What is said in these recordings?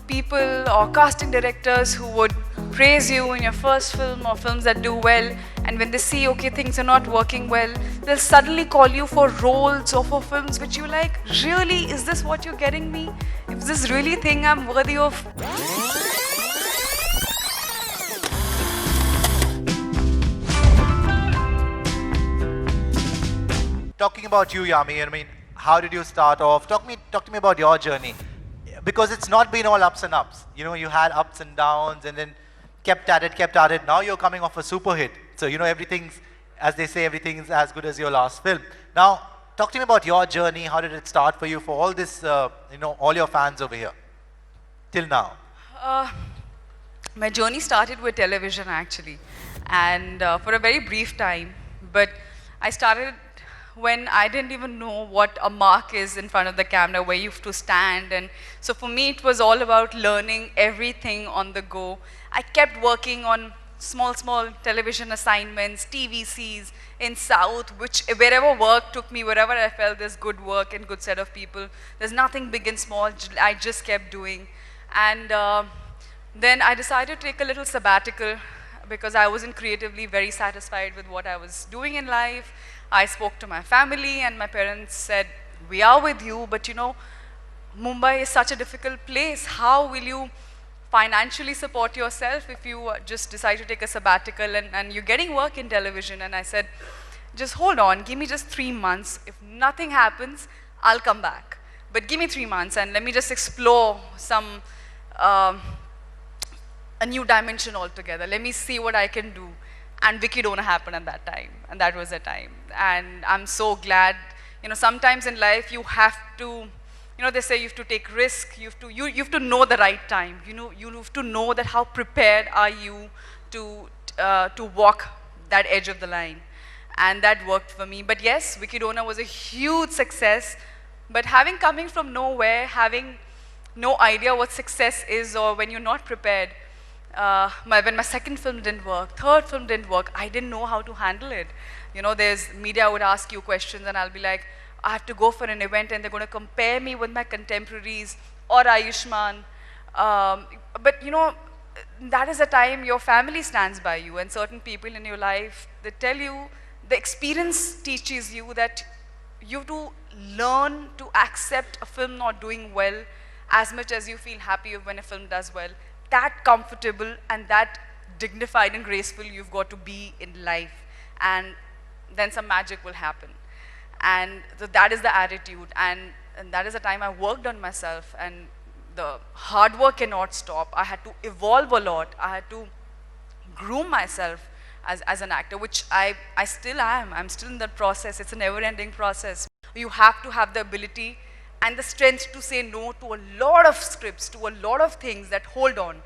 people or casting directors who would praise you in your first film or films that do well, and when they see, okay, things are not working well, they'll suddenly call you for roles or for films which you like, really, is this what you're getting me? Is this really thing I'm worthy of? Talking about you, Yami, I mean, how did you start off? Talk to me about your journey. Because it's not been all ups and ups. You had ups and downs and then kept at it. Now you're coming off a super hit. So, everything's, as they say, everything's as good as your last film. Now, talk to me about your journey. How did it start for you, for all this, all your fans over here, till now? My journey started with television, actually. And for a very brief time. But I started when I didn't even know what a mark is in front of the camera, where you have to stand. And so for me, it was all about learning everything on the go. I kept working on small television assignments, TVCs in South, wherever work took me, wherever I felt there's good work and good set of people. There's nothing big and small, I just kept doing. And then I decided to take a little sabbatical because I wasn't creatively very satisfied with what I was doing in life. I spoke to my family and my parents said, we are with you, but Mumbai is such a difficult place. How will you financially support yourself if you just decide to take a sabbatical and you're getting work in television? And I said, just hold on, give me just 3 months. If nothing happens, I'll come back. But give me 3 months and let me just explore a new dimension altogether. Let me see what I can do. And Wikidona happened at that time, and that was the time. And I'm so glad, sometimes in life you have to, they say you have to take risk, you have to know the right time. You have to know that how prepared are you to walk that edge of the line. And that worked for me. But yes, Wikidona was a huge success, but coming from nowhere, having no idea what success is, or when you're not prepared, when my second film didn't work, third film didn't work, I didn't know how to handle it. There's media would ask you questions and I'll be like, I have to go for an event and they're going to compare me with my contemporaries or Ayushmann. But that is a time your family stands by you, and certain people in your life, they tell you, the experience teaches you that you have to learn to accept a film not doing well as much as you feel happy when a film does well. That comfortable and that dignified and graceful you've got to be in life, and then some magic will happen. And so that is the attitude, and that is the time I worked on myself, and the hard work cannot stop. I had to evolve a lot. I had to groom myself as an actor, which I still am. I'm still in that process. It's a never-ending process. You have to have the ability and the strength to say no to a lot of scripts, to a lot of things that, hold on,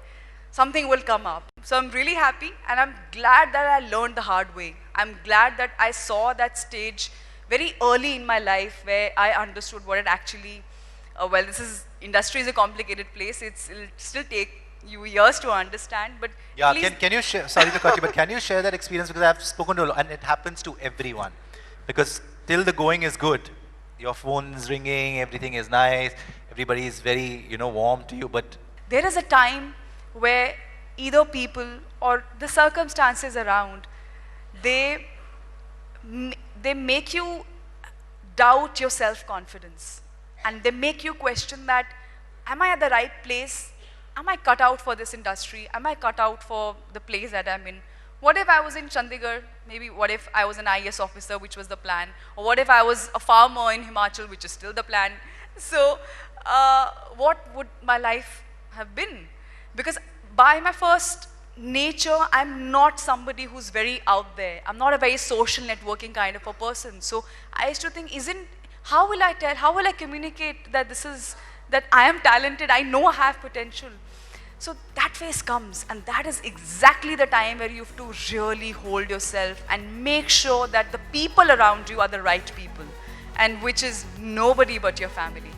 something will come up. So I'm really happy, and I'm glad that I learned the hard way. I'm glad that I saw that stage very early in my life where I understood what it actually, industry is a complicated place. It'll still take you years to understand, but yeah, can you share, sorry to cut you, but can you share that experience? Because I've spoken to, and it happens to everyone. Because till the going is good, your phone's ringing, everything is nice, everybody is very, warm to you, but there is a time where either people or the circumstances around, they make you doubt your self-confidence, and they make you question that, am I at the right place? Am I cut out for this industry? Am I cut out for the place that I'm in? What if I was in Chandigarh? Maybe what if I was an IAS officer, which was the plan? Or what if I was a farmer in Himachal, which is still the plan? So what would my life have been? Because by my first nature, I'm not somebody who's very out there. I'm not a very social networking kind of a person. So I used to think, how will I communicate that that I am talented, I know I have potential? So that phase comes, and that is exactly the time where you have to really hold yourself and make sure that the people around you are the right people, and which is nobody but your family.